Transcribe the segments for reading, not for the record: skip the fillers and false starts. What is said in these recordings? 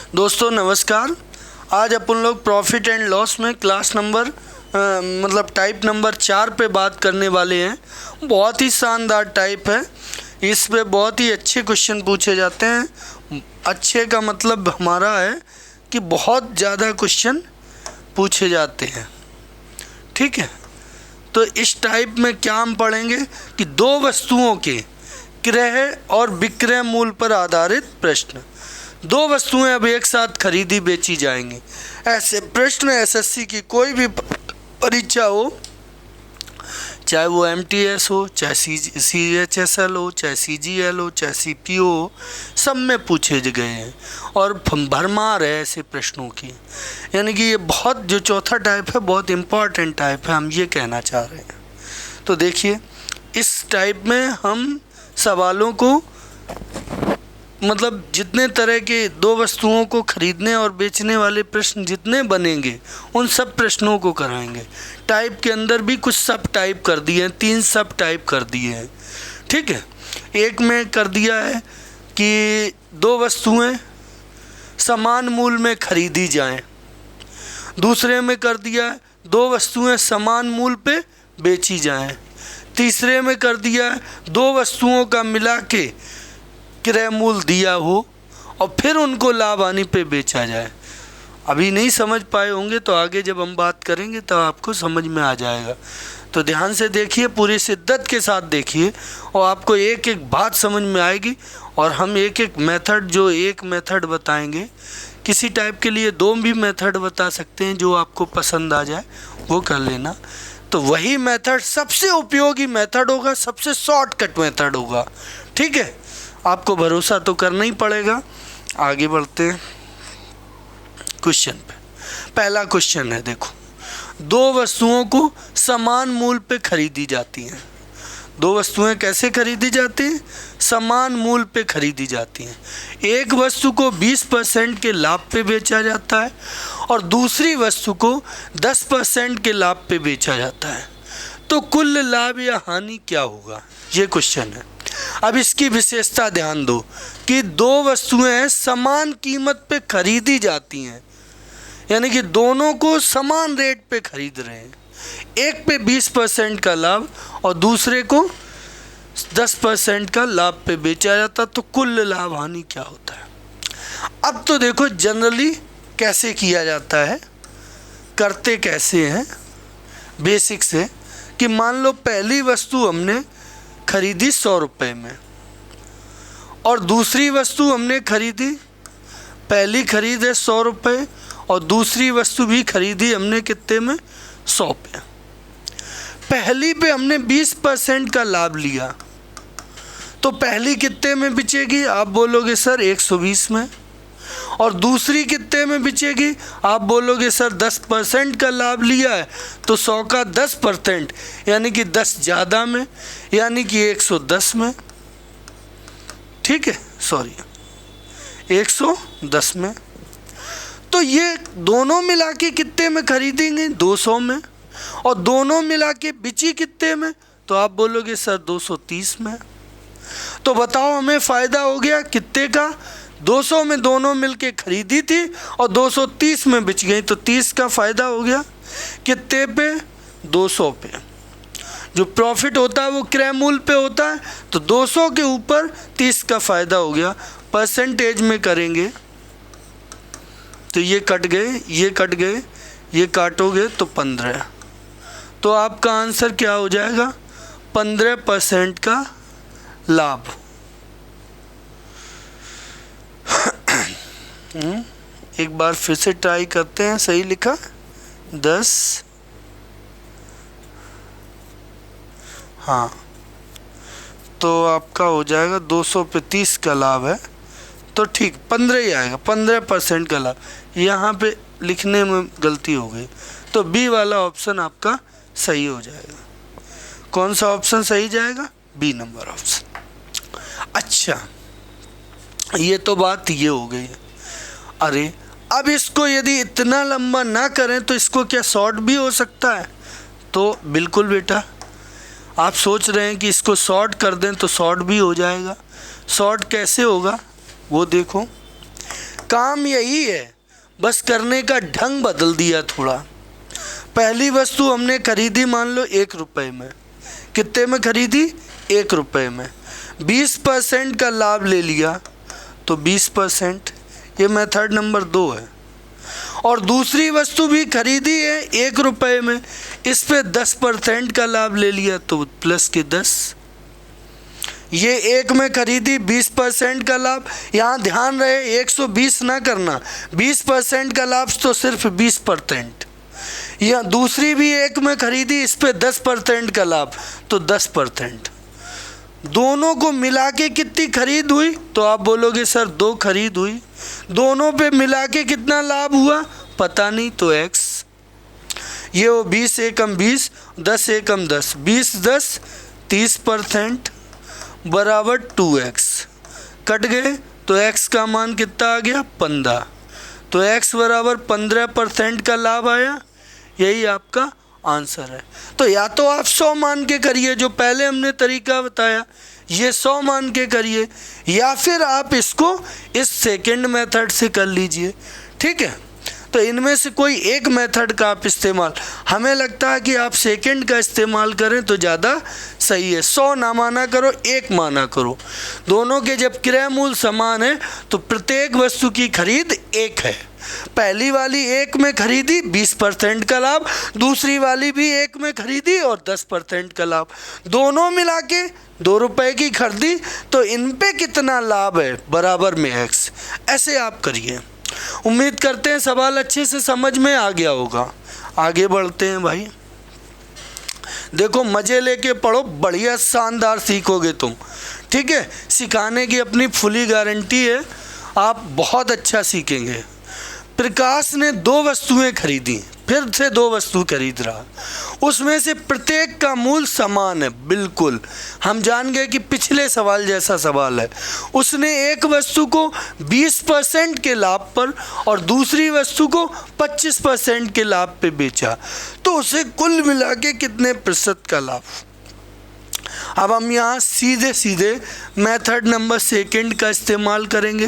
दोस्तों नमस्कार। आज अपन लोग प्रॉफिट एंड लॉस में क्लास नंबर टाइप नंबर 4 पे बात करने वाले हैं। बहुत ही शानदार टाइप है। इस पे बहुत ही अच्छे क्वेश्चन पूछे जाते हैं। अच्छे का मतलब हमारा है कि बहुत ज़्यादा क्वेश्चन पूछे जाते हैं। ठीक है, तो इस टाइप में क्या हम पढ़ेंगे कि दो वस्तुओं के क्रय और विक्रय मूल्य पर आधारित प्रश्न। दो वस्तुएं अब एक साथ खरीदी बेची जाएंगी। ऐसे प्रश्न एसएससी की कोई भी परीक्षा हो, चाहे वो एमटीएस हो, चाहे सीएचएसएल हो, चाहे सीजीएल हो, चाहे सीपीओ हो, सब में पूछे गए हैं और भरमार है ऐसे प्रश्नों की। यानी कि ये बहुत जो चौथा टाइप है बहुत इम्पॉर्टेंट टाइप है, हम ये कहना चाह रहे हैं। तो देखिए, इस टाइप में हम सवालों को जितने तरह के दो वस्तुओं को खरीदने और बेचने वाले प्रश्न जितने बनेंगे उन सब प्रश्नों को कराएंगे। टाइप के अंदर भी कुछ सब टाइप कर दिए हैं, 3 सब टाइप कर दिए हैं। ठीक है, एक में कर दिया है कि दो वस्तुएं समान मूल्य में खरीदी जाएं। दूसरे में कर दिया है दो वस्तुएं समान मूल्य पे बेची जाएं। तीसरे में कर दिया है दो वस्तुओं का मिला के क्रय मूल्य दिया हो और फिर उनको लाभ हानि पे बेचा जाए। अभी नहीं समझ पाए होंगे तो आगे जब हम बात करेंगे तो आपको समझ में आ जाएगा। तो ध्यान से देखिए, पूरी शिद्दत के साथ देखिए और आपको एक एक बात समझ में आएगी। और हम एक एक मेथड बताएंगे। किसी टाइप के लिए 2 भी मेथड बता सकते हैं, जो आपको पसंद आ जाए वो कर लेना। तो वही मेथड सबसे उपयोगी मेथड होगा, सबसे शॉर्टकट मेथड होगा। ठीक है, आपको भरोसा तो करना ही पड़ेगा। आगे बढ़ते हैं क्वेश्चन पे। पहला क्वेश्चन है, देखो, दो वस्तुओं को समान मूल्य पे खरीदी जाती हैं। दो वस्तुएं कैसे खरीदी जाती हैं? समान मूल्य पे खरीदी जाती हैं। एक वस्तु को 20% के लाभ पे बेचा जाता है और दूसरी वस्तु को 10% के लाभ पे बेचा जाता है। तो कुल लाभ या हानि क्या होगा, ये क्वेश्चन है। अब इसकी विशेषता ध्यान दो कि दो वस्तुएं समान कीमत पे खरीदी जाती हैं, यानी कि दोनों को समान रेट पे खरीद रहे हैं। एक पे 20% का लाभ और दूसरे को 10% का लाभ पे बेचा जाता, तो कुल लाभ हानि क्या होता है। अब तो देखो जनरली कैसे किया जाता है, करते कैसे हैं, बेसिक से कि मान लो पहली वस्तु हमने खरीदी 100 रुपये में और दूसरी वस्तु हमने खरीदी, पहली खरीद है 100 रुपये और दूसरी वस्तु भी खरीदी हमने कितने में, 100 पे। पहली पे हमने 20% का लाभ लिया, तो पहली कितने में बिचेगी, आप बोलोगे सर 120 में। और दूसरी कितने में बिचेगी, आप बोलोगे सर 10% का लाभ लिया है तो 100 का 10% यानी कि 10 ज़्यादा में, यानी कि 110 में। ठीक है, सॉरी 110 में। तो ये दोनों मिला के कितने में खरीदेंगे, 200 में। और दोनों मिला के बिची कितने में, तो आप बोलोगे सर 230 में। तो बताओ हमें फ़ायदा हो गया कितने का, 200 में दोनों मिलके खरीदी थी और 230 में बिच गई, तो 30 का फ़ायदा हो गया। कितने पे, 200 पे। जो प्रॉफिट होता है वो क्रय मूल्य पे होता है, तो 200 के ऊपर 30 का फ़ायदा हो गया। परसेंटेज में करेंगे तो ये कट गए, ये कट गए, ये काटोगे तो 15। तो आपका आंसर क्या हो जाएगा, 15% का लाभ। एक बार फिर से ट्राई करते हैं, सही लिखा 10, हाँ, तो आपका हो जाएगा 200 पे 30 का लाभ है तो ठीक 15 ही आएगा, 15% का लाभ। यहाँ पे लिखने में गलती हो गई, तो बी वाला ऑप्शन आपका सही हो जाएगा। कौन सा ऑप्शन सही जाएगा, बी नंबर ऑप्शन। अच्छा, ये तो बात ये हो गई है। अरे अब इसको यदि इतना लंबा ना करें तो इसको क्या शॉर्ट भी हो सकता है, तो बिल्कुल बेटा, आप सोच रहे हैं कि इसको शॉर्ट कर दें तो शॉर्ट भी हो जाएगा। शॉर्ट कैसे होगा वो देखो। काम यही है, बस करने का ढंग बदल दिया थोड़ा। पहली वस्तु हमने खरीदी मान लो 1 रुपये में, कितने में खरीदी? 1 रुपये में। 20% का लाभ ले लिया तो 20%, ये मेथड नंबर 2 है। और दूसरी वस्तु भी खरीदी है 1 रुपये में, इस पे 10% का लाभ ले लिया तो प्लस के 10। ये 1 में खरीदी 20% का लाभ, यहाँ ध्यान रहे 120 ना करना, 20% का लाभ तो सिर्फ 20%। यह दूसरी भी 1 में खरीदी, इस पे 10% का लाभ तो 10%। दोनों को मिला के कितनी खरीद हुई? तो आप बोलोगे सर 2 खरीद हुई। दोनों पे मिला के कितना लाभ हुआ पता नहीं, तो x। ये वो 20 एकम 20, 10 एकम 10, 20 10 30% बराबर 2x। कट गए तो x का मान कितना आ गया? 15। तो x बराबर 15% का लाभ आया। यही आपका आंसर है। तो या तो आप 100 मान के करिए, जो पहले हमने तरीका बताया, ये 100 मान के करिए, या फिर आप इसको इस सेकंड मेथड से कर लीजिए। ठीक है, तो इनमें से कोई एक मेथड का आप इस्तेमाल, हमें लगता है कि आप सेकंड का इस्तेमाल करें तो ज़्यादा सही है। 100 ना माना करो, 1 माना करो। दोनों के जब क्रय मूल्य समान है तो प्रत्येक वस्तु की खरीद 1 है। पहली वाली 1 में खरीदी 20% का लाभ, दूसरी वाली भी 1 में खरीदी और 10% का लाभ, दोनों मिला के 2 रुपये की खरीदी, तो इन पे कितना लाभ है? बराबर में x। ऐसे आप करिए। उम्मीद करते हैं सवाल अच्छे से समझ में आ गया होगा। आगे बढ़ते हैं भाई। देखो मज़े लेके पढ़ो, बढ़िया शानदार सीखोगे तुम। ठीक है, सिखाने की अपनी फुली गारंटी है, आप बहुत अच्छा सीखेंगे। प्रकाश ने 2 वस्तुएं खरीदी, फिर से 2 वस्तु खरीद रहा, उसमें से प्रत्येक का मूल्य समान है। बिल्कुल हम जान गए कि पिछले सवाल जैसा सवाल है। उसने एक वस्तु को 20% के लाभ पर और दूसरी वस्तु को 25% के लाभ पे बेचा, तो उसे कुल मिला के कितने प्रतिशत का लाभ? अब हम यहाँ सीधे सीधे मेथड नंबर सेकंड का इस्तेमाल करेंगे,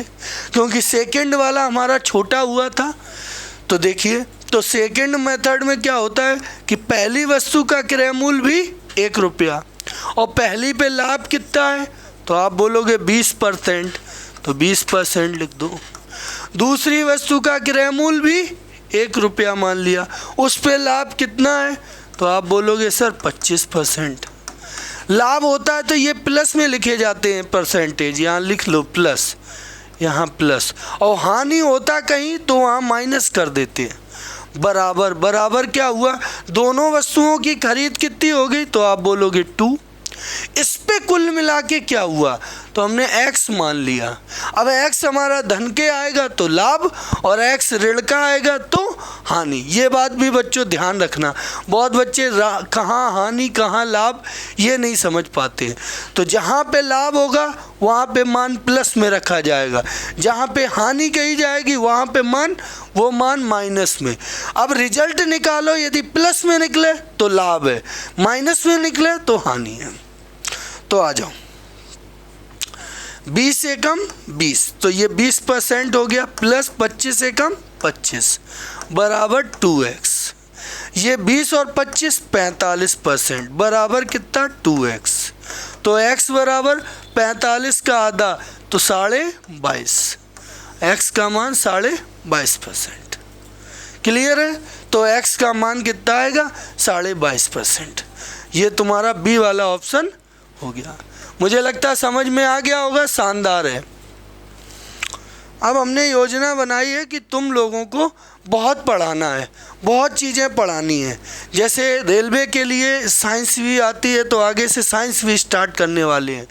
क्योंकि सेकंड वाला हमारा छोटा हुआ था। तो देखिए, तो सेकंड मेथड में क्या होता है कि पहली वस्तु का क्रय मूल्य भी 1 रुपया और पहली पे लाभ कितना है? तो आप बोलोगे 20%, तो 20% लिख दो। दूसरी वस्तु का क्रय मूल्य भी 1 रुपया मान लिया, उस पे लाभ कितना है? तो आप बोलोगे सर 25%। लाभ होता है तो ये प्लस में लिखे जाते हैं परसेंटेज, यहाँ लिख लो प्लस, यहाँ प्लस, और हानि होता कहीं तो वहाँ माइनस कर देते हैं। बराबर, बराबर क्या हुआ? दोनों वस्तुओं की खरीद कितनी हो गई? तो आप बोलोगे 2। इस पे कुल मिला के क्या हुआ? तो हमने x मान लिया। अब x हमारा धन के आएगा तो लाभ और x ऋण का आएगा तो हानि। ये बात भी बच्चों ध्यान रखना, बहुत बच्चे कहाँ हानि कहाँ लाभ ये नहीं समझ पाते। तो जहाँ पे लाभ होगा वहाँ पे मान प्लस में रखा जाएगा, जहाँ पे हानि कही जाएगी वहाँ पे वो मान माइनस में। अब रिजल्ट निकालो, यदि प्लस में निकले तो लाभ है, माइनस में निकले तो हानि है। तो आ जाओ, 20 एकम 20, तो ये 20% हो गया, प्लस 25 एकम 25 बराबर 2x। ये 20 और 25 45% बराबर कितना? 2x। तो x बराबर 45 का आधा तो 22.5, x का मान 22.5%। क्लियर है? तो x का मान कितना आएगा? 22.5%। ये तुम्हारा बी वाला ऑप्शन हो गया। मुझे लगता है समझ में आ गया होगा, शानदार है। अब हमने योजना बनाई है कि तुम लोगों को बहुत पढ़ाना है, बहुत चीज़ें पढ़ानी है। जैसे रेलवे के लिए साइंस भी आती है, तो आगे से साइंस भी स्टार्ट करने वाले हैं।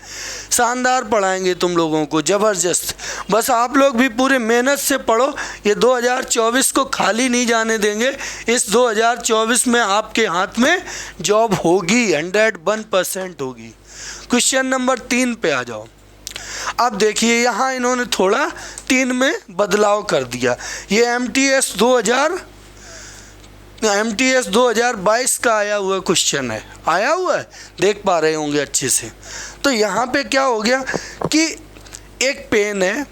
शानदार पढ़ाएंगे तुम लोगों को, ज़बरदस्त। बस आप लोग भी पूरे मेहनत से पढ़ो, ये 2024 को खाली नहीं जाने देंगे। इस 2024 में आपके हाथ में जॉब होगी, 101% होगी। क्वेश्चन नंबर 3 पे आ जाओ। अब देखिए यहाँ इन्होंने थोड़ा 3 में बदलाव कर दिया। ये MTS 2022 का आया हुआ क्वेश्चन है, आया हुआ है, देख पा रहे होंगे अच्छे से। तो यहाँ पे क्या हो गया कि एक पेन है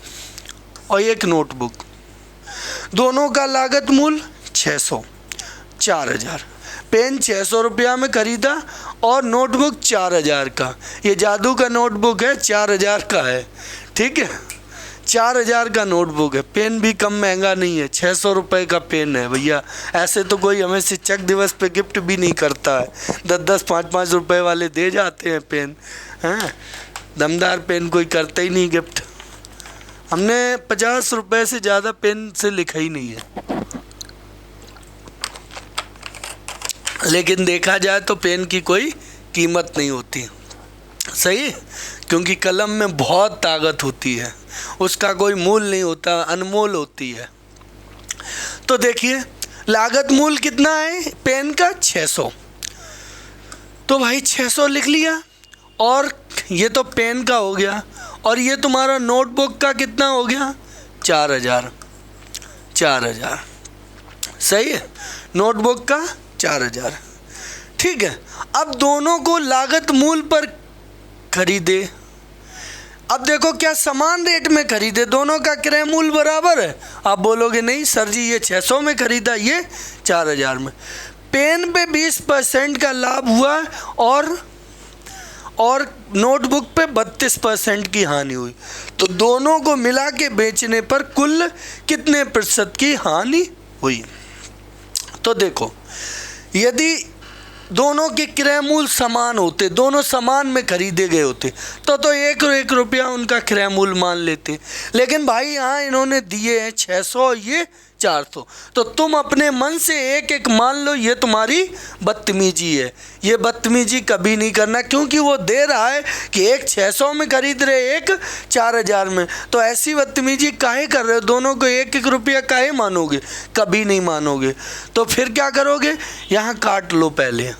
और एक नोटबुक, दोनों का लागत मूल 600, 4000। पेन 600 रुपया में खरीदा और नोटबुक 4000 का। ये जादू का नोटबुक है, 4000 का है, ठीक है, 4000 का नोटबुक है। पेन भी कम महंगा नहीं है, 600 रुपये का पेन है भैया। ऐसे तो कोई हमें शिक्षक दिवस पे गिफ्ट भी नहीं करता है, 10-10, 5-5 रुपये वाले दे जाते हैं पेन, हैं, दमदार पेन कोई करता ही नहीं गिफ्ट। हमने 50 रुपये से ज़्यादा पेन से लिखा ही नहीं है। लेकिन देखा जाए तो पेन की कोई कीमत नहीं होती, सही, क्योंकि कलम में बहुत ताकत होती है, उसका कोई मूल नहीं होता, अनमोल होती है। तो देखिए लागत मूल कितना है पेन का, 600। तो भाई 600 लिख लिया, और ये तो पेन का हो गया, और ये तुम्हारा नोटबुक का कितना हो गया, 4000, 4000, सही है, नोटबुक का 4000, ठीक है। अब दोनों को लागत मूल पर खरीदे। अब देखो क्या समान रेट में खरीदे, दोनों का क्रय मूल्य बराबर है। आप बोलोगे नहीं सर जी, ये 600 में खरीदा, ये 4000 में। पेन पे 20% का लाभ हुआ और नोटबुक पे 32% की हानि हुई। तो दोनों को मिला के बेचने पर कुल कितने प्रतिशत की हानि हुई। तो देखो यदि दोनों के क्रय मूल्य समान होते, दोनों समान में खरीदे गए होते, तो 1 रुपया उनका क्रय मूल्य मान लेते। लेकिन भाई यहाँ इन्होंने दिए हैं 600, ये 400, तो तुम अपने मन से एक एक मान लो, ये तुम्हारी बदतमीजी है। ये बदतमीजी कभी नहीं करना, क्योंकि वो दे रहा है कि एक 600 में खरीद रहे, एक 4000 में, तो ऐसी बदतमीजी काहे कर रहे हो, दोनों को 1-1 रुपया काहे मानोगे, कभी नहीं मानोगे। तो फिर क्या करोगे, यहाँ काट लो पहले।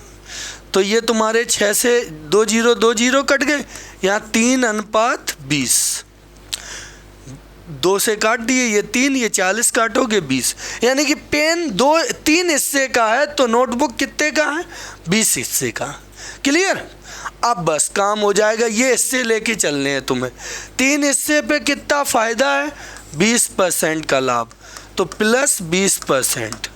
तो ये तुम्हारे 6 से 2 0 कट गए, यहाँ 3:20, 2 से काट दिए, ये 3, ये 40 काटोगे 20, यानी कि पेन 3 हिस्से का है, तो नोटबुक कितने का है, 20 हिस्से का। क्लियर। अब बस काम हो जाएगा, ये हिस्से लेके चलने हैं तुम्हें। 3 हिस्से पे कितना फ़ायदा है, 20% का लाभ, तो प्लस 20%,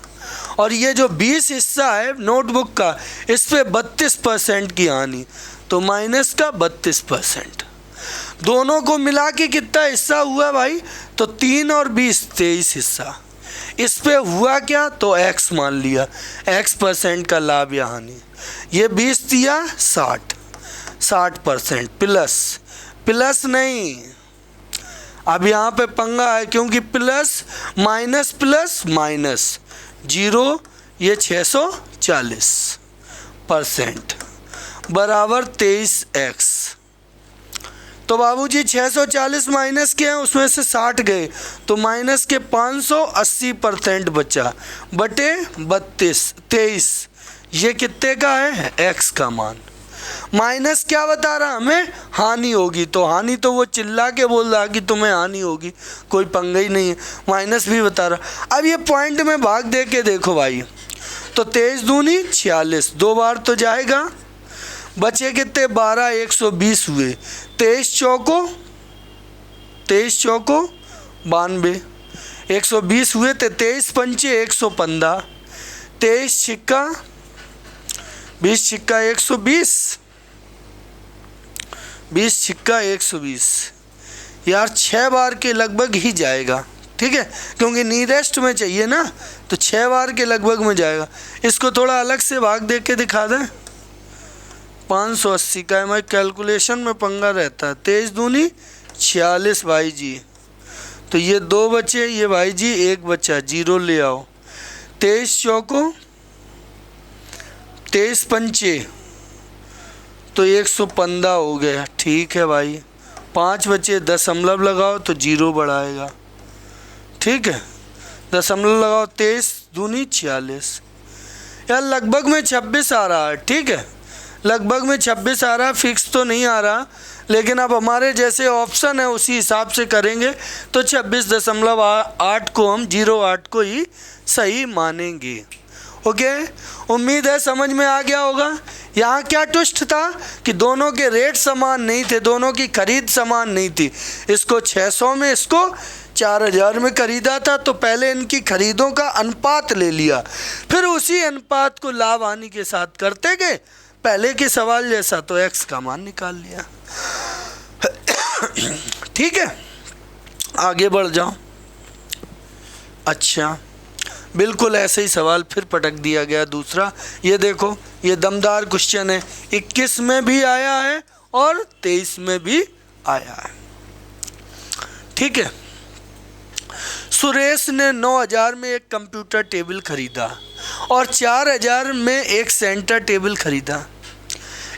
और ये जो 20 हिस्सा है नोटबुक का, इस पे 32% की हानि, तो माइनस का 32%। दोनों को मिला के कितना हिस्सा हुआ भाई, तो 3 और 20, 23 हिस्सा। इस पे हुआ क्या, तो x मान लिया, x% का लाभ या हानि। ये 20 दिया 60% प्लस नहीं, अब यहाँ पे पंगा है, क्योंकि प्लस माइनस 0, ये 640% बराबर 23x। तो बाबूजी 640 माइनस के हैं, उसमें से 60 गए, तो माइनस के 580% बचा, बटे 23, ये कितने का है, x का मान। माइनस क्या बता रहा हमें, हानि होगी, तो हानि तो वो चिल्ला के बोल रहा कि तुम्हें हानि होगी, कोई पंगा ही नहीं है, माइनस भी बता रहा। अब ये पॉइंट में भाग दे के देखो भाई, तो 23 दूनी 46, 2 बार तो जाएगा, बचे कितने 12, 120 हुए, 23 चौको 92, 120 हुए, तो 23 पंचे 115, 23 छिक्का 20 छिक्का 120, 20 छिक्का 120, यार 6 बार के लगभग ही जाएगा, ठीक है, क्योंकि नियरेस्ट में चाहिए ना, तो 6 बार के लगभग में जाएगा। इसको थोड़ा अलग से भाग दे के दिखा दें, 580 का, हमारे कैलकुलेशन में पंगा रहता है। 23 दूनी 46 भाई जी, तो ये 2 बचे, ये भाई जी 1 बचा, 0 ले आओ। 23 चौको 23 पंचे, तो 115 हो गया, ठीक है भाई। 5 बचे, दशमलव लगाओ तो 0 बढ़ाएगा, ठीक है, दशमलव लगाओ, 23 दूनी 46, यार लगभग में 26 आ रहा है, ठीक है, लगभग में 26 आ रहा है, फिक्स तो नहीं आ रहा, लेकिन अब हमारे जैसे ऑप्शन है उसी हिसाब से करेंगे, तो 26.8 को हम 08 को ही सही मानेंगे। ओके, उम्मीद है समझ में आ गया होगा। यहाँ क्या ट्विस्ट था कि दोनों के रेट समान नहीं थे, दोनों की खरीद समान नहीं थी, इसको 600 में, इसको 4,000 में खरीदा था तो पहले इनकी खरीदों का अनुपात ले लिया, फिर उसी अनुपात को लाभ हानि के साथ करते गए, पहले के सवाल जैसा, तो x का मान निकाल लिया। ठीक है, आगे बढ़ जाओ। अच्छा, बिल्कुल ऐसे ही सवाल फिर पटक दिया गया दूसरा। ये देखो, ये दमदार क्वेश्चन है, 21 में भी आया है और 23 में भी आया है। ठीक है, सुरेश ने 9,000 में एक कंप्यूटर टेबल खरीदा और 4,000 में एक सेंटर टेबल खरीदा।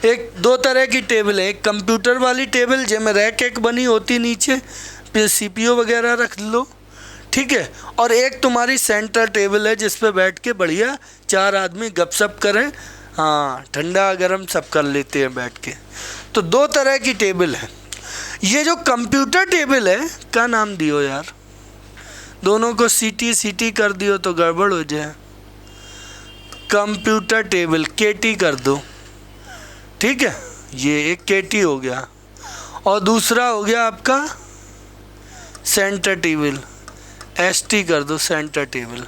एक दो तरह की टेबल है, एक कंप्यूटर वाली टेबल जिसमें रैक एक बनी होती नीचे, फिर CPU वगैरह रख लो, ठीक है, और एक तुम्हारी सेंटर टेबल है जिस पे बैठ के बढ़िया 4 आदमी गपशप करें, हाँ ठंडा गर्म सब कर लेते हैं बैठ के। तो 2 तरह की टेबल है। ये जो कंप्यूटर टेबल है, क्या नाम दियो यार, दोनों को CT कर दियो तो गड़बड़ हो जाए। कंप्यूटर टेबल KT कर दो, ठीक है, ये एक KT हो गया, और दूसरा हो गया आपका सेंटर टेबल, ST कर दो, सेंटर टेबल,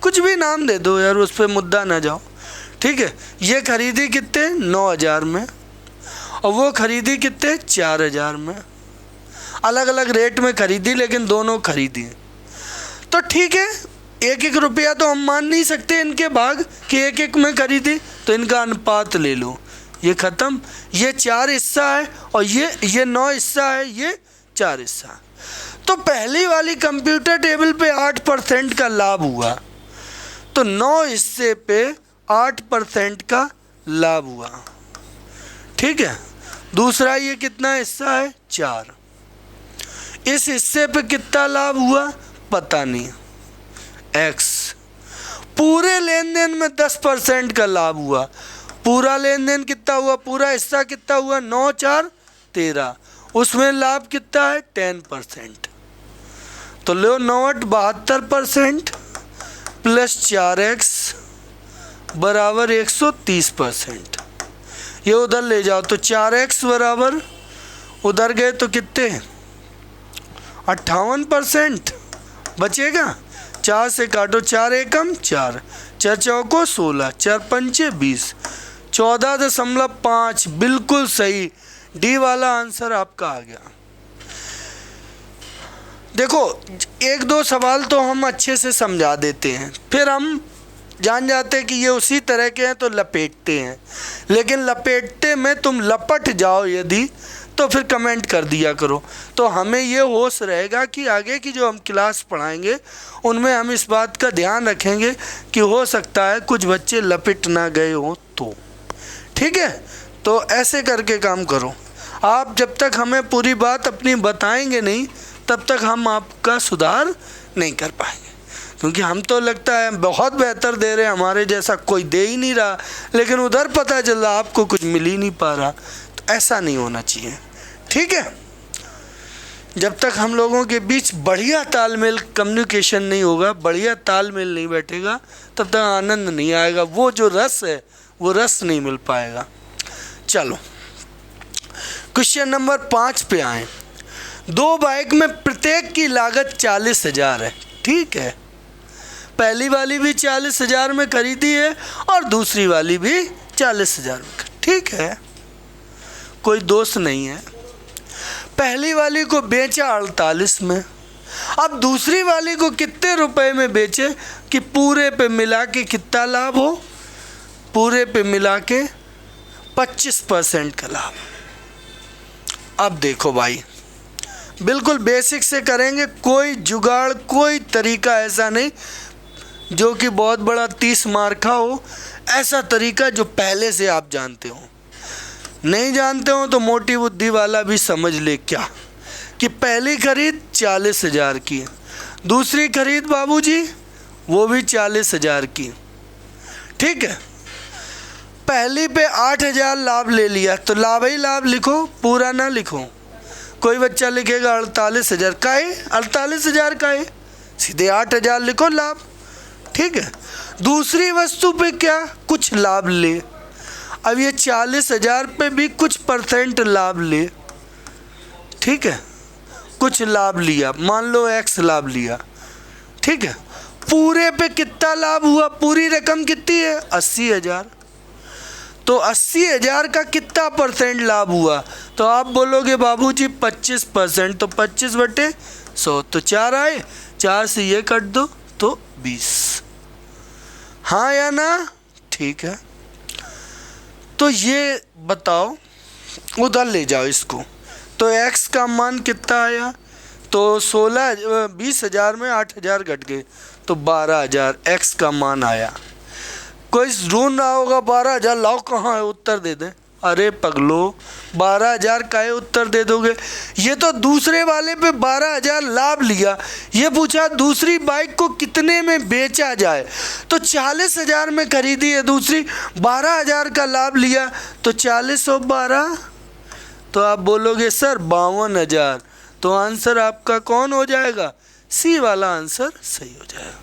कुछ भी नाम दे दो यार, उस पर मुद्दा ना जाओ। ठीक है, ये खरीदी कितने, 9,000 में, और वो खरीदी कितने, 4,000 में। अलग अलग रेट में खरीदी, लेकिन दोनों खरीदी। तो ठीक है, 1-1 रुपया तो हम मान नहीं सकते इनके भाग कि 1-1 में खरीदी, तो इनका अनुपात ले लो, ये ख़त्म। ये 4 हिस्सा है और ये 9 हिस्सा है, ये 4 हिस्सा। तो पहली वाली कंप्यूटर टेबल पे 8% का लाभ हुआ, तो 9 हिस्से पे 8% का लाभ हुआ। ठीक है, दूसरा ये कितना हिस्सा है, 4, इस हिस्से पे कितना लाभ हुआ पता नहीं, x। पूरे लेन देन में 10% का लाभ हुआ, पूरा लेन देन कितना हुआ, पूरा हिस्सा कितना हुआ, 9 4 13, उसमें लाभ कितना है, 10%। तो लो 9 72% प्लस 4x बराबर 130%। ये उधर ले जाओ तो 4x बराबर, उधर गए तो कितने, 58% बचेगा। 4 से काटो, 4 एकम 4, 4 चौको 16, 4 पंचे 20, 14.5, बिल्कुल सही, डी वाला आंसर आपका आ गया। देखो, 1-2 सवाल तो हम अच्छे से समझा देते हैं, फिर हम जान जाते हैं कि ये उसी तरह के हैं तो लपेटते हैं, लेकिन लपेटते में तुम लपट जाओ यदि, तो फिर कमेंट कर दिया करो, तो हमें ये होश रहेगा कि आगे की जो हम क्लास पढ़ाएंगे उनमें हम इस बात का ध्यान रखेंगे कि हो सकता है कुछ बच्चे लपेट ना गए हों तो। ठीक है, तो ऐसे करके काम करो। आप जब तक हमें पूरी बात अपनी बताएंगे नहीं, तब तक हम आपका सुधार नहीं कर पाएंगे, क्योंकि हम तो लगता है बहुत बेहतर दे रहे हैं, हमारे जैसा कोई दे ही नहीं रहा, लेकिन उधर पता चल रहा आपको कुछ मिल ही नहीं पा रहा। तो ऐसा नहीं होना चाहिए। ठीक है, जब तक हम लोगों के बीच बढ़िया तालमेल, कम्युनिकेशन नहीं होगा, बढ़िया तालमेल नहीं बैठेगा, तब तक आनंद नहीं आएगा, वो जो रस है वो रस नहीं मिल पाएगा। चलो क्वेश्चन नंबर 5 पे आए। 2 बाइक में प्रत्येक की लागत 40,000 है। ठीक है, पहली वाली भी 40,000 में खरीदी है और दूसरी वाली भी 40,000 में। ठीक है, कोई दोष नहीं है। पहली वाली को बेचा 48 में, अब दूसरी वाली को कितने रुपए में बेचे कि पूरे पे मिला के कितना लाभ हो, पूरे पे मिला के 25% का लाभ। अब देखो भाई, बिल्कुल बेसिक से करेंगे, कोई जुगाड़, कोई तरीका ऐसा नहीं जो कि बहुत बड़ा 30 मार्क का हो, ऐसा तरीका जो पहले से आप जानते हो। नहीं जानते हो तो मोटी बुद्धि वाला भी समझ ले क्या, कि पहली खरीद 40,000 की है, दूसरी खरीद बाबूजी वो भी 40,000 की। ठीक है, पहली पे 8,000 लाभ ले लिया, तो लाभ ही लाभ लिखो, पूरा ना लिखो। कोई बच्चा लिखेगा 48,000 का है, 48,000 का है, सीधे 8,000 लिखो लाभ। ठीक है, दूसरी वस्तु पे क्या, कुछ लाभ ले, अब ये 40,000 पे भी कुछ % लाभ ले। ठीक है, कुछ लाभ लिया, मान लो x लाभ लिया, ठीक है, पूरे पे कितना लाभ हुआ, पूरी रकम कितनी है 80,000, तो 80,000 का कितना % लाभ हुआ, तो आप बोलोगे बाबूजी 25%, तो 25/100 तो 4 आए, 4 से ये कट दो तो 20, हाँ या ना, ठीक है। तो ये बताओ, उधर ले जाओ इसको, तो x का मान कितना आया, तो 20,000 में 8,000 घट गए तो 12,000 x का मान आया। कोई ढूंढ रहा होगा 12,000 लाओ कहाँ है, उत्तर दे दें, अरे पगलो 12,000 का है, उत्तर दे दोगे। ये तो दूसरे वाले पे 12,000 लाभ लिया, ये पूछा दूसरी बाइक को कितने में बेचा जाए, तो 40,000 में खरीदी है दूसरी, 12,000 का लाभ लिया, तो 40 और 12, तो आप बोलोगे सर 52,000, तो आंसर आपका कौन हो जाएगा, सी वाला आंसर सही हो जाएगा।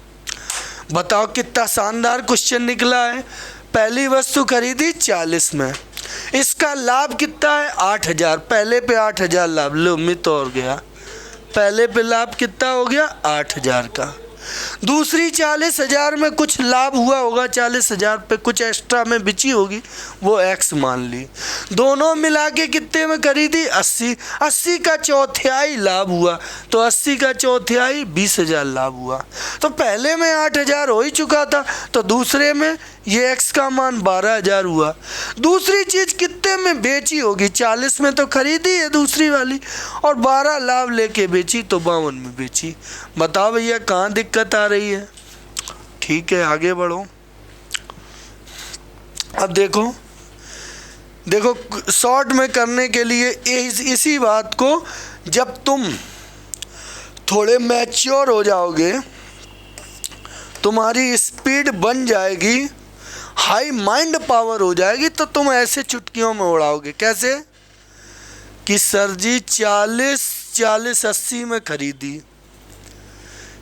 बताओ कितना शानदार क्वेश्चन निकला है। पहली वस्तु खरीदी 40 में, इसका लाभ कितना है 8,000, पहले पे 8,000 लाभ, लो मित और गया, पहले पे लाभ कितना हो गया 8,000 का। दूसरी 40,000 में कुछ लाभ हुआ होगा, 40,000 पे कुछ एक्स्ट्रा में बिची होगी, वो x मान ली। दोनों मिला के कितने में खरीदी 80, 80 का चौथाई लाभ हुआ, तो 80 का चौथाई 20,000 लाभ हुआ। तो पहले में 8,000 हो ही चुका था, तो दूसरे में ये x का मान 12,000 हुआ। दूसरी चीज़ कितने में बेची होगी, 40 में तो खरीदी है दूसरी वाली, और 12 लाभ लेके बेची तो 52 में बेची। बताओ भैया कहाँ दिक्कत आ रही है। ठीक है, आगे बढ़ो। अब देखो शॉर्ट में करने के लिए इसी बात को, जब तुम थोड़े मैच्योर हो जाओगे, तुम्हारी स्पीड बन जाएगी, हाई माइंड पावर हो जाएगी, तो तुम ऐसे चुटकियों में उड़ाओगे। कैसे कि सर जी 40 80 में खरीदी,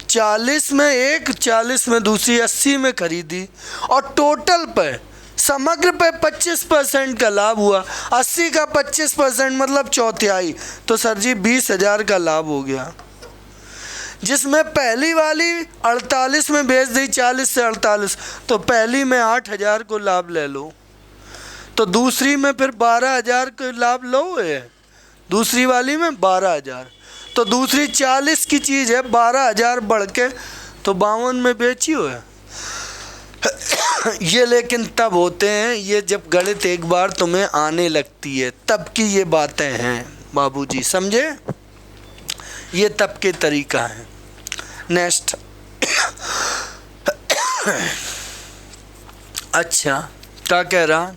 40 में एक, 40 में दूसरी, 80 में खरीदी, और टोटल पे समग्र पे 25% का लाभ हुआ। 80 का 25% मतलब चौथाई, तो सर जी 20,000 का लाभ हो गया। जिसमें पहली वाली 48 में बेच दी, 40 से 48, तो पहली में 8,000 को लाभ ले लो, तो दूसरी में फिर 12,000 को लाभ लो है, दूसरी वाली में 12,000, तो दूसरी 40 की चीज़ है, 12,000 बढ़ के तो 52 में बेची हो है। ये लेकिन तब होते हैं, ये जब गणित एक बार तुम्हें आने लगती है तब की ये बातें हैं बाबूजी, समझे, ये तब के तरीका है। नेक्स्ट अच्छा क्या कह रहा,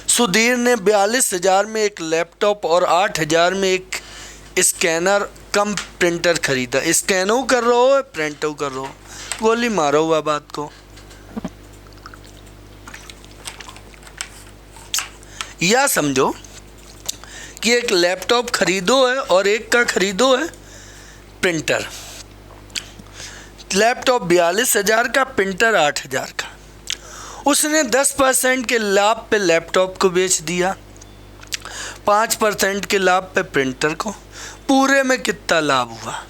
सुधीर ने 42,000 में एक लैपटॉप और 8,000 में एक स्कैनर कम प्रिंटर खरीदा। स्कैनो कर रहे हो, प्रिंटो कर रहे हो, गोली मारो हुआ बात को। या समझो कि एक लैपटॉप खरीदो है और एक का खरीदो है प्रिंटर। लैपटॉप 42,000 का, प्रिंटर 8,000 का। उसने 10% के लाभ पे लैपटॉप को बेच दिया, 5% के लाभ पे प्रिंटर को। पूरे में कितना लाभ हुआ?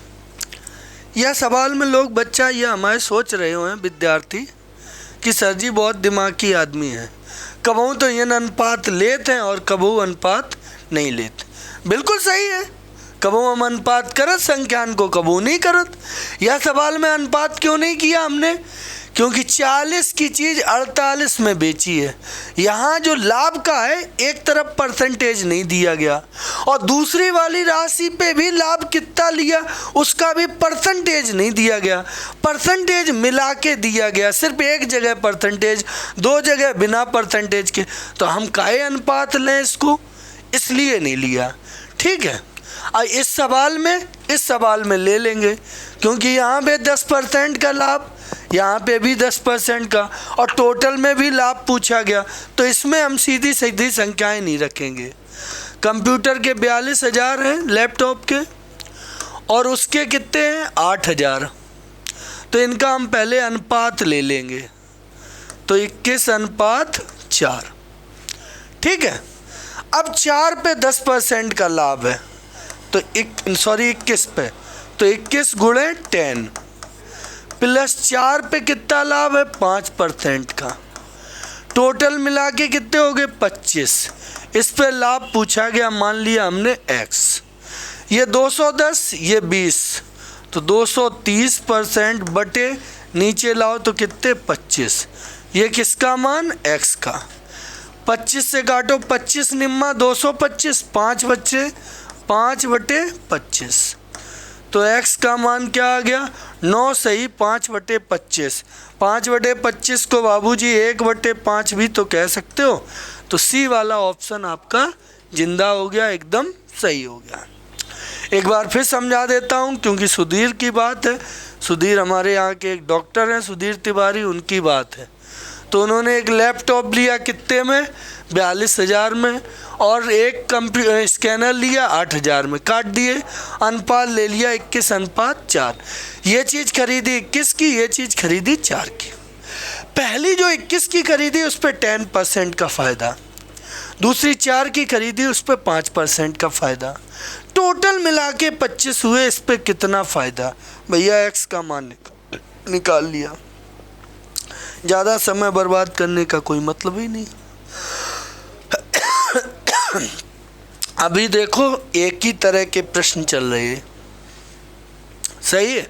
यह सवाल में लोग बच्चा यह हमारे सोच रहे हैं विद्यार्थी कि सर जी बहुत दिमागी आदमी है, कबहू तो ये अनुपात लेते हैं और कबहू अनुपात नहीं लेते। बिल्कुल सही है, कबहू हम अनुपात करत संख्यान को, कबहू नहीं करत। यह सवाल में अनुपात क्यों नहीं किया हमने? क्योंकि 40 की चीज़ 48 में बेची है। यहाँ जो लाभ का है एक तरफ परसेंटेज नहीं दिया गया, और दूसरी वाली राशि पे भी लाभ कितना लिया उसका भी परसेंटेज नहीं दिया गया। परसेंटेज मिला के दिया गया, सिर्फ एक जगह परसेंटेज, 2 जगह बिना परसेंटेज के। तो हम काहे अनुपात लें इसको, इसलिए नहीं लिया। ठीक है, इस सवाल में ले लेंगे, क्योंकि यहाँ पे 10% का लाभ, यहाँ पे भी 10% का, और टोटल में भी लाभ पूछा गया, तो इसमें हम सीधी सीधी संख्याएं नहीं रखेंगे। कंप्यूटर के 42,000 हैं लैपटॉप के, और उसके कितने हैं 8,000, तो इनका हम पहले अनुपात ले लेंगे, तो 21:4। ठीक है, अब 4 पे 10% का लाभ है, तो 21 पे, तो 21 गुणे 10 प्लस 4 पे कितना लाभ है 5% का, टोटल मिला के कितने हो गए 25। इस पे लाभ पूछा गया, मान लिया हमने x, ये 210 ये 20, तो 230% बटे नीचे लाओ तो कितने 25, ये किसका मान x का। 25 से काटो 25 निम्मा 225, 5 बच्चे 5 बटे 25, तो x का मान क्या आ गया 9 सही 5 बटे 25। 5 बटे 25 को बाबूजी 1 बटे 5 भी तो कह सकते हो, तो सी वाला ऑप्शन आपका जिंदा हो गया, एकदम सही हो गया। एक बार फिर समझा देता हूँ क्योंकि सुधीर की बात है, सुधीर हमारे यहाँ के एक डॉक्टर हैं सुधीर तिवारी, उनकी बात है। तो उन्होंने एक लैपटॉप लिया कितने में 42,000 में, और एक कंप्यूटर स्कैनर लिया 8,000 में, काट दिए, अनुपात ले लिया 21:4। ये चीज़ खरीदी 21 की, ये चीज़ खरीदी 4 की। पहली जो 21 की खरीदी उस पर 10% का फ़ायदा, दूसरी 4 की खरीदी उस पर 5% का फ़ायदा, टोटल मिला के 25 हुए। इस पर कितना फ़ायदा भैया, x का मान निकाल लिया। ज़्यादा समय बर्बाद करने का कोई मतलब ही नहीं। अभी देखो एक ही तरह के प्रश्न चल रहे हैं, सही है।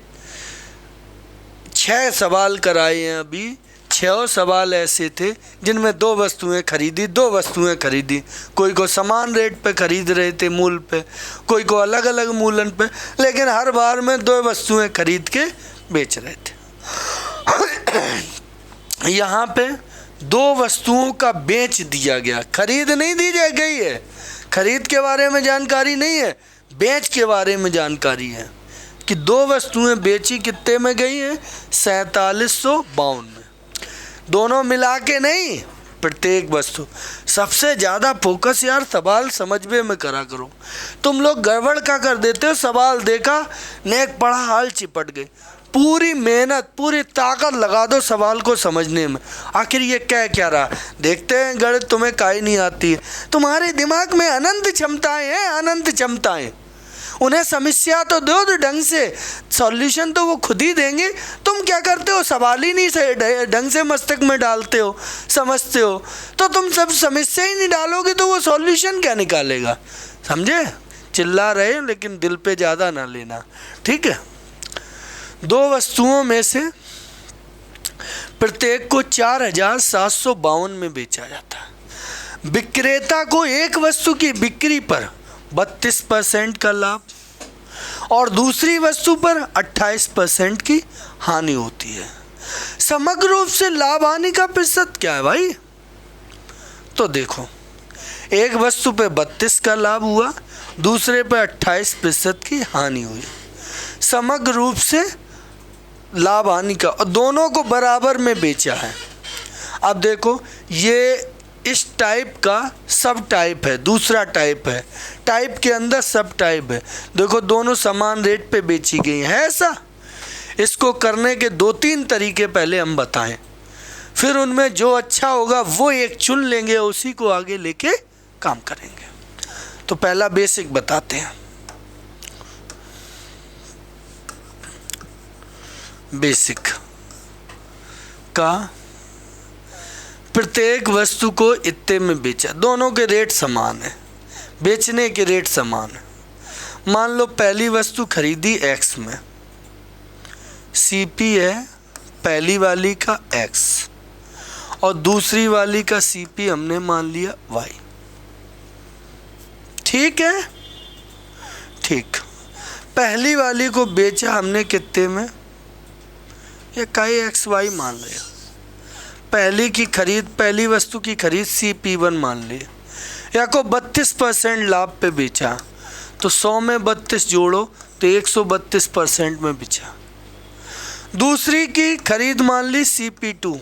6 सवाल कराए हैं अभी, 6 सवाल ऐसे थे जिनमें 2 वस्तुएं खरीदी, 2 वस्तुएं खरीदी, कोई को समान रेट पे खरीद रहे थे मूल पे, कोई को अलग अलग मूलन पे, लेकिन हर बार में 2 वस्तुएं खरीद के बेच रहे थे। यहाँ पे 2 वस्तुओं का बेच दिया गया, खरीद नहीं दी गई है, खरीद के बारे में जानकारी नहीं है, बेच के बारे में जानकारी है कि 2 वस्तुएं बेची कितने में गई हैं 4752 में, दोनों मिला के नहीं, प्रत्येक वस्तु। सबसे ज़्यादा फोकस यार सवाल समझने में करा करो, तुम लोग गड़बड़ का कर देते हो। सवाल देखा नेक पढ़ा हाल चिपट गए, पूरी मेहनत पूरी ताकत लगा दो सवाल को समझने में, आखिर ये क्या रहा। देखते हैं गणित तुम्हें काहे नहीं आती है, तुम्हारे दिमाग में अनंत क्षमताएं हैं, अनंत क्षमताएं। उन्हें समस्या तो दो ढंग से, सॉल्यूशन तो वो खुद ही देंगे। तुम क्या करते हो, सवाल ही नहीं ढंग से मस्तक में डालते हो, समझते हो, तो तुम सब समस्या ही नहीं डालोगे तो वो सॉल्यूशन क्या निकालेगा। समझे, चिल्ला रहे लेकिन दिल पे ज़्यादा ना लेना, ठीक है। 2 वस्तुओं में से प्रत्येक को 4752 में बेचा जाता है। विक्रेता को एक वस्तु की बिक्री पर 32% का लाभ और दूसरी वस्तु पर 28% की हानि होती है। समग्र रूप से लाभ हानि का प्रतिशत क्या है भाई, तो देखो एक वस्तु पे 32 का लाभ हुआ, दूसरे पे 28% की हानि हुई। समग्र रूप से लाभ हानि का, और दोनों को बराबर में बेचा है। अब देखो ये इस टाइप का सब टाइप है, दूसरा टाइप है, टाइप के अंदर सब टाइप है। देखो दोनों समान रेट पे बेची गई है ऐसा। इसको करने के 2-3 तरीके पहले हम बताएं, फिर उनमें जो अच्छा होगा वो एक चुन लेंगे, उसी को आगे लेके काम करेंगे। तो पहला बेसिक बताते हैं। बेसिक का प्रत्येक वस्तु को इतने में बेचा, दोनों के रेट समान है, बेचने के रेट समान है। मान लो पहली वस्तु खरीदी x में, CP है पहली वाली का x और दूसरी वाली का CP हमने मान लिया y, ठीक है। ठीक, पहली वाली को बेचा हमने कितने में, ये कई XY मान लिया। पहली की खरीद, पहली वस्तु की खरीद CP1 मान ली, या को 32% लाभ पे बेचा, तो 100 में 32 जोड़ो तो 132% में बेचा। दूसरी की खरीद मान ली CP2,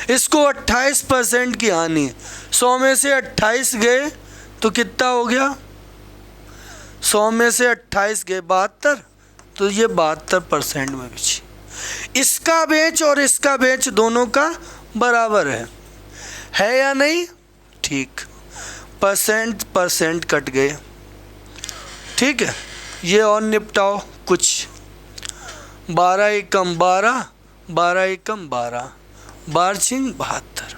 इसको 28% की हानि, 100 में से 28 गए तो कितना हो गया, 100 में से 28 गए 72, तो ये 72% में बेची। इसका बेच और इसका बेच दोनों का बराबर है या नहीं, ठीक। परसेंट कट गए, ठीक है, ये और निपटाओ कुछ। 12 एकम 12, 12 एकम 12, 12 छिंग 72।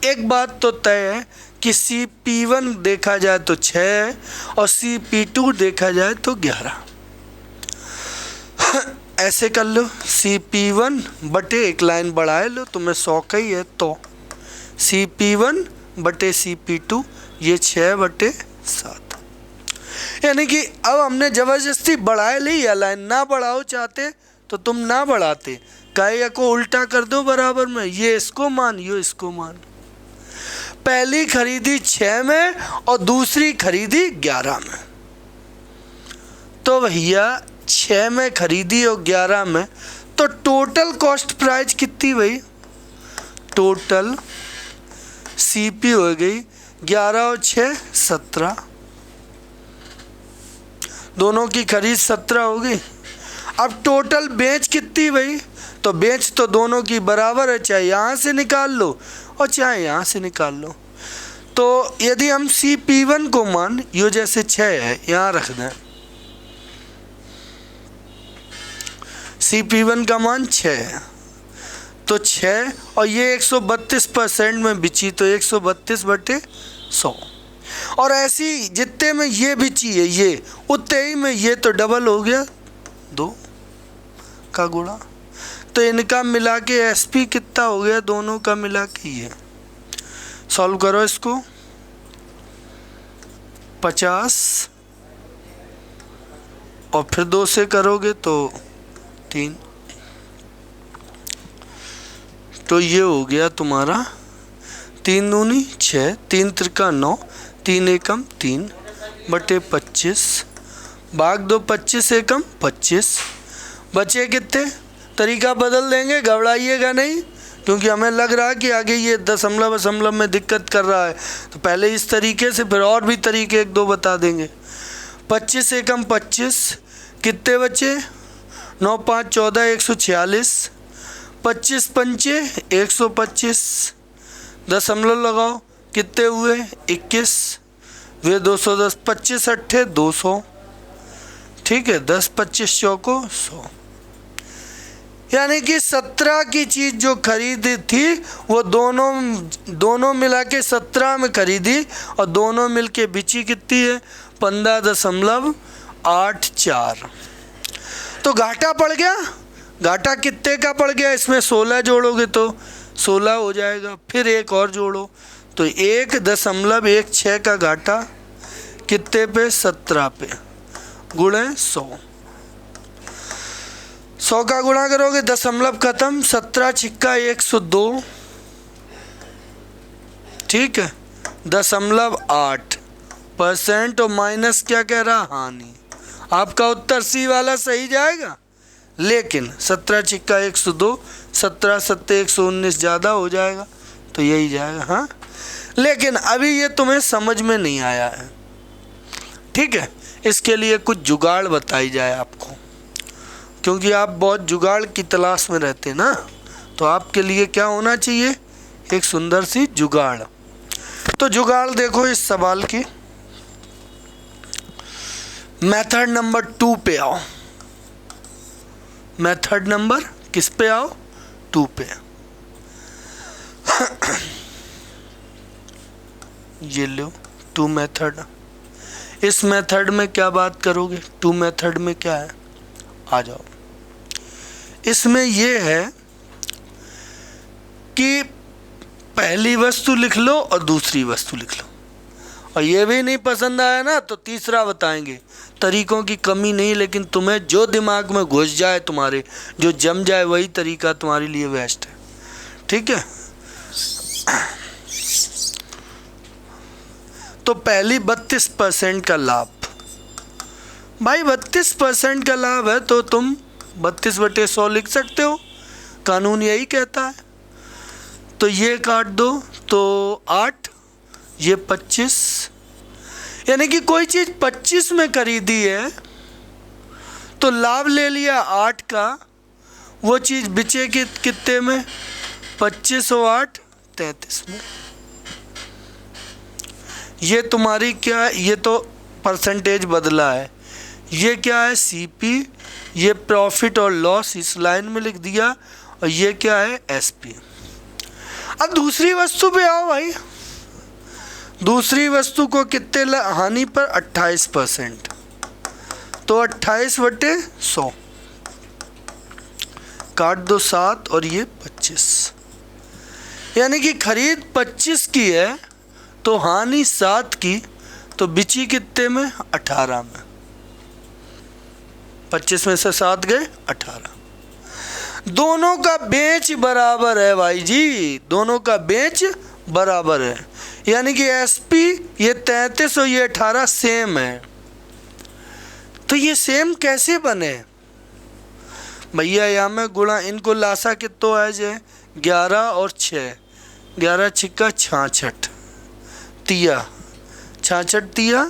एक बात तो तय है कि CP1 देखा जाए तो 6 है और CP2 देखा जाए तो 11। ऐसे कर लो, CP1 बटे एक लाइन बढ़ाए लो, तुम्हें 100 का ही है तो CP1 बटे CP2 ये 6 बटे 7। यानी कि अब हमने ज़बरदस्ती बढ़ाए ली, या लाइन ना बढ़ाओ चाहते तो तुम ना बढ़ाते, काय को उल्टा कर दो बराबर में, ये इसको मान ये इसको मान। पहली खरीदी 6 में और दूसरी खरीदी 11 में, तो भैया 6 में खरीदी और 11 में, तो टोटल कॉस्ट प्राइस कितनी भाई? टोटल CP हो गई 11 और 6 17, दोनों की खरीद 17 होगी। अब टोटल बेच कितनी भाई? तो बेच तो दोनों की बराबर है, चाहे यहाँ से निकाल लो और चाहे यहाँ से निकाल लो। तो यदि हम CP1 को मान यो जैसे 6 है यहाँ रख दें, CP1 का मान 6 है तो 6 और ये 132% में बिची तो 132 बटे 100, और ऐसी जितने में ये बिची है ये उतने ही में ये तो डबल हो गया 2 का गुणा। तो इनका मिला के SP कितना हो गया? दोनों का मिला के ये सॉल्व करो इसको, 50 और फिर 2 से करोगे तो 3, तो ये हो गया तुम्हारा 3 दूनी 6, 3 त्रिका 9, 3 एकम 3 बटे 25, भाग दो 25 एकम 25, बचे कितने? तरीका बदल देंगे, घबराइएगा नहीं, क्योंकि हमें लग रहा है कि आगे ये दशमलव में दिक्कत कर रहा है, तो पहले इस तरीके से फिर और भी तरीके 1-2 बता देंगे। 25 एकम 25 कितने बचे? 9 5 14 146, 25 पंचे 125, दशमलव लगाओ कितने हुए? 21, वे 210, 25 अट्ठे 200, ठीक है, 10 25 चौको 100। यानी कि 17 की चीज़ जो खरीदी थी वो दोनों मिला के 17 में खरीदी और दोनों मिल के बिची कितनी है? 15.84। तो घाटा पड़ गया। घाटा कितने का पड़ गया? इसमें 16 जोड़ोगे तो 16 हो जाएगा, फिर एक और जोड़ो तो 1.16 का घाटा कितने पे? 17 पे, गुणे 100। 100 का गुणा करोगे दशमलव खत्म, 17 छिक्का 102, ठीक है, 0.8% और माइनस क्या कह रहा? हानि। आपका उत्तर C वाला सही जाएगा, लेकिन 17 छिक्का 102, 17 सत्ते 119 ज़्यादा हो जाएगा तो यही जाएगा। हाँ, लेकिन अभी ये तुम्हें समझ में नहीं आया है, ठीक है, इसके लिए कुछ जुगाड़ बताई जाए आपको, क्योंकि आप बहुत जुगाड़ की तलाश में रहते ना, तो आपके लिए क्या होना चाहिए? एक सुंदर सी जुगाड़। तो जुगाड़ देखो इस सवाल की, मेथड नंबर 2 पे आओ। मेथड नंबर किस पे आओ? 2 पे। ये लो 2 मेथड। इस मेथड में क्या बात करोगे? 2 मेथड में क्या है? आ जाओ। इसमें ये है कि पहली वस्तु लिख लो और दूसरी वस्तु लिख लो, और ये भी नहीं पसंद आया ना तो तीसरा बताएंगे। तरीकों की कमी नहीं, लेकिन तुम्हें जो दिमाग में घुस जाए, तुम्हारे जो जम जाए, वही तरीका तुम्हारे लिए बेस्ट है, ठीक है। तो पहली 32% का लाभ। भाई 32% का लाभ है तो तुम 32/100 लिख सकते हो, कानून यही कहता है। तो ये काट दो तो 8, ये 25, यानी कि कोई चीज़ 25 में खरीदी है तो लाभ ले लिया 8 का, वो चीज़ बिचे कितने में? 25 और 8 33 में। ये तुम्हारी क्या? ये तो परसेंटेज बदला है। ये क्या है, सीपी, ये प्रॉफिट और लॉस इस लाइन में लिख दिया, और ये क्या है, एसपी। अब दूसरी वस्तु पे आओ भाई। दूसरी वस्तु को कितने हानि पर, 28%, तो 28/100 काट दो 7 और ये 25, यानी कि खरीद 25 की है तो हानि 7 की, तो बिची कितने में, 18 में। 25 में से 7 गए 18। दोनों का बेच बराबर है भाई जी, दोनों का बेच बराबर है, यानी कि एसपी ये 33 और ये 18 सेम है। तो ये सेम कैसे बने भैया, यहाँ में गुणा, इनको लासा कितो है जे 11 और 6, 11 छिक्का 66, तिया 66 तिया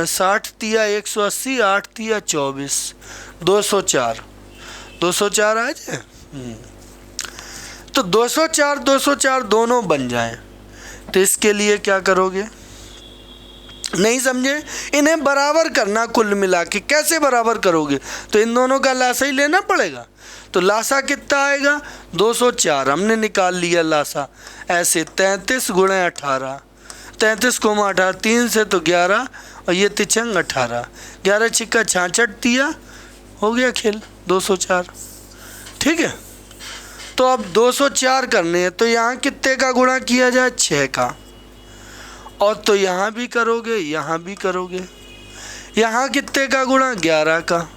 60 तिया 180, 8 तिया 24, 204, 204 आ जाए। तो 204 204 दोनों बन जाएं, तो इसके लिए क्या करोगे, नहीं समझे, इन्हें बराबर करना कुल मिला के। कैसे बराबर करोगे, तो इन दोनों का लासा ही लेना पड़ेगा। तो लासा कितना आएगा, 204 हमने निकाल लिया लासा। ऐसे 33 × 18, 33 को 18, 3 से तो 11 और ये तिचंग 18, 11 छिक्का 66 तिया, हो गया खेल 204। ठीक है, तो अब 204 करने हैं, तो यहाँ कितने का गुणा किया जाए, 6 का, और तो यहाँ भी करोगे, यहाँ भी करोगे। यहाँ कितने का गुणा, 11 का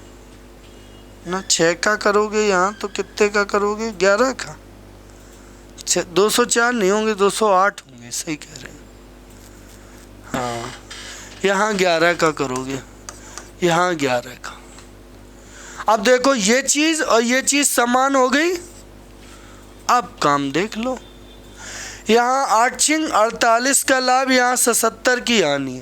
ना, 6 का करोगे यहाँ, तो कितने का करोगे, 11 का। 204 नहीं होंगे, 208 होंगे, सही कह रहे हैं। हाँ, यहाँ 11 का करोगे, यहाँ 11 का। अब देखो ये चीज़ और ये चीज़ समान हो गई। अब काम देख लो, यहाँ 8×48 का लाभ, यहाँ 77 की हानि,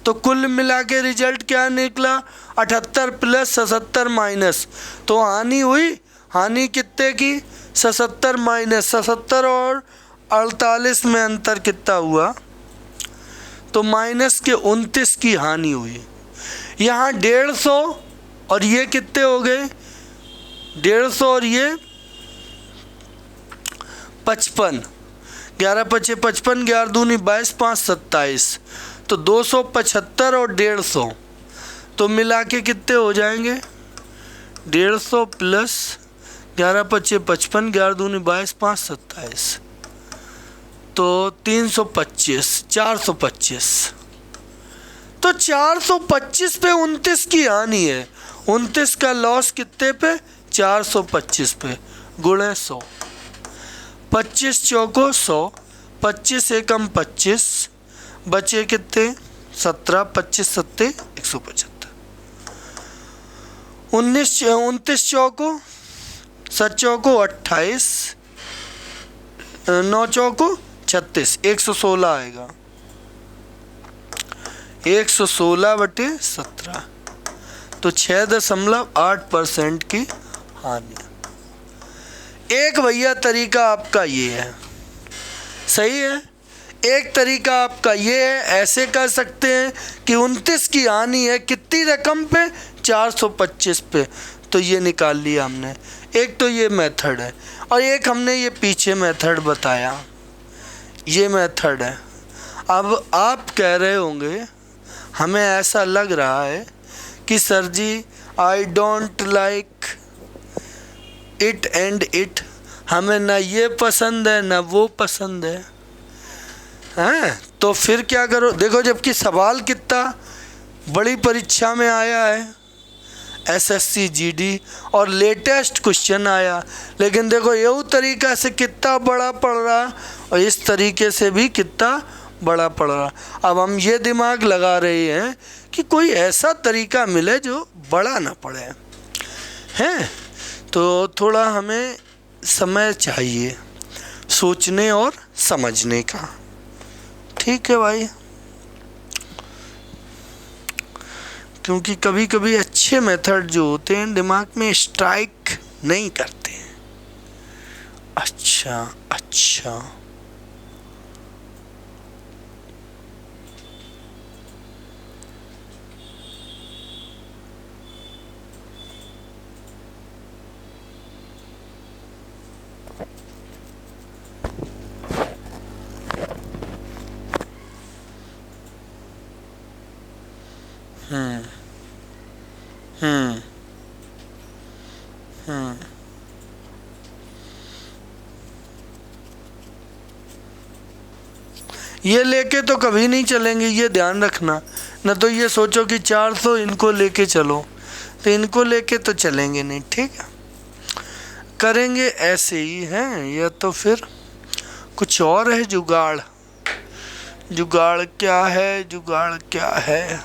तो कुल मिला के रिजल्ट क्या निकला, 78 + 77 माइनस, तो हानि हुई, हानि कितने की, 77 माइनस 77 और 48 में अंतर कितना हुआ, तो माइनस के 29 की हानि हुई। यहाँ 150 और ये कितने हो गए, 150 और ये 55, 11 × 5 = 55, 11 दूनी 22, 5 27, तो 275 और 150 तो मिला के कितने हो जाएंगे, 150 + 11 × 5 = 55, 11 दूनी 22, 5 27, तो 325, 425। तो 425 पे 29 की हानि है, 29 का लॉस कितने पे, 425 पे, गुणे 100, 25 चौको 100, 25 एकम 25, बचे कितने 17, 25 सत्ते 175, 29 चौको 7 चौको 28, 9 चौको 36, 116 आएगा, 116/17, तो 6.8% की हानि। एक भैया तरीका आपका ये है, सही है। एक तरीका आपका ये है, ऐसे कर सकते हैं कि 29 की हानि है कितनी रकम पे, 425 पे, तो ये निकाल लिया हमने। एक तो ये मेथड है, और एक हमने ये पीछे मेथड बताया, ये मेथड है। अब आप कह रहे होंगे, हमें ऐसा लग रहा है कि sir ji I don't like it and it, हमें ना ये पसंद है ना वो पसंद है, हैं? तो फिर क्या करो, देखो जबकि सवाल कितना बड़ी परीक्षा में आया है, एसएससी जीडी, और लेटेस्ट क्वेश्चन आया, लेकिन देखो ये तरीका से कितना बड़ा पड़ रहा, और इस तरीके से भी कितना बड़ा पड़ रहा। अब हम ये दिमाग लगा रहे हैं कि कोई ऐसा तरीका मिले जो बड़ा ना पड़े, हैं? तो थोड़ा हमें समय चाहिए सोचने और समझने का, ठीक है भाई, क्योंकि कभी कभी अच्छे मेथड जो होते हैं दिमाग में स्ट्राइक नहीं करते हैं। अच्छा ये लेके तो कभी नहीं चलेंगे, ये ध्यान रखना। न तो ये सोचो कि 400 इनको लेके चलो, तो इनको लेके तो चलेंगे नहीं, ठीक है। करेंगे ऐसे ही हैं, या तो फिर कुछ और है जुगाड़। जुगाड़ क्या है, जुगाड़ क्या है,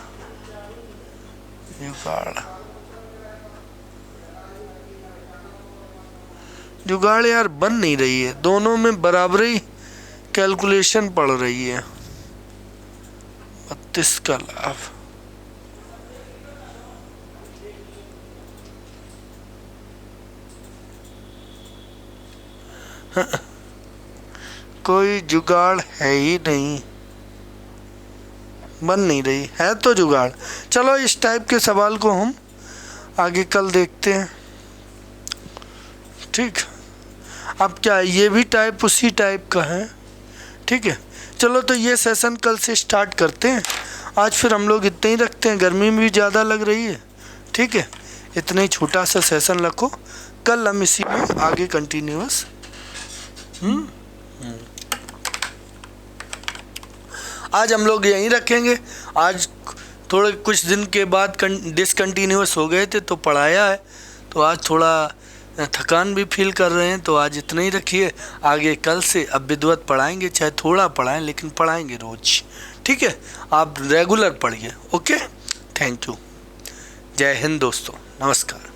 जुगाड़ यार बन नहीं रही है, दोनों में बराबरी कैलकुलेशन पड़ रही है। 32 का लाभ, कोई जुगाड़ है ही नहीं, बन नहीं रही है तो जुगाड़। चलो इस टाइप के सवाल को हम आगे कल देखते हैं, ठीक। अब क्या ये भी टाइप उसी टाइप का है, ठीक है। चलो तो ये सेशन कल से स्टार्ट करते हैं। आज फिर हम लोग इतने ही रखते हैं, गर्मी भी ज़्यादा लग रही है, ठीक है। इतना ही छोटा सा सेशन रखो, कल हम इसी में आगे कंटिन्यूअस आज हम लोग यहीं रखेंगे। आज थोड़े कुछ दिन के बाद डिसकंटिन्यूअस हो गए थे तो पढ़ाया है, तो आज थोड़ा थकान भी फील कर रहे हैं, तो आज इतना ही रखिए। आगे कल से अब विधिवत पढ़ाएंगे, चाहे थोड़ा पढ़ाएं लेकिन पढ़ाएंगे रोज, ठीक है। आप रेगुलर पढ़िए, ओके। Thank you. जय हिंद दोस्तों, नमस्कार।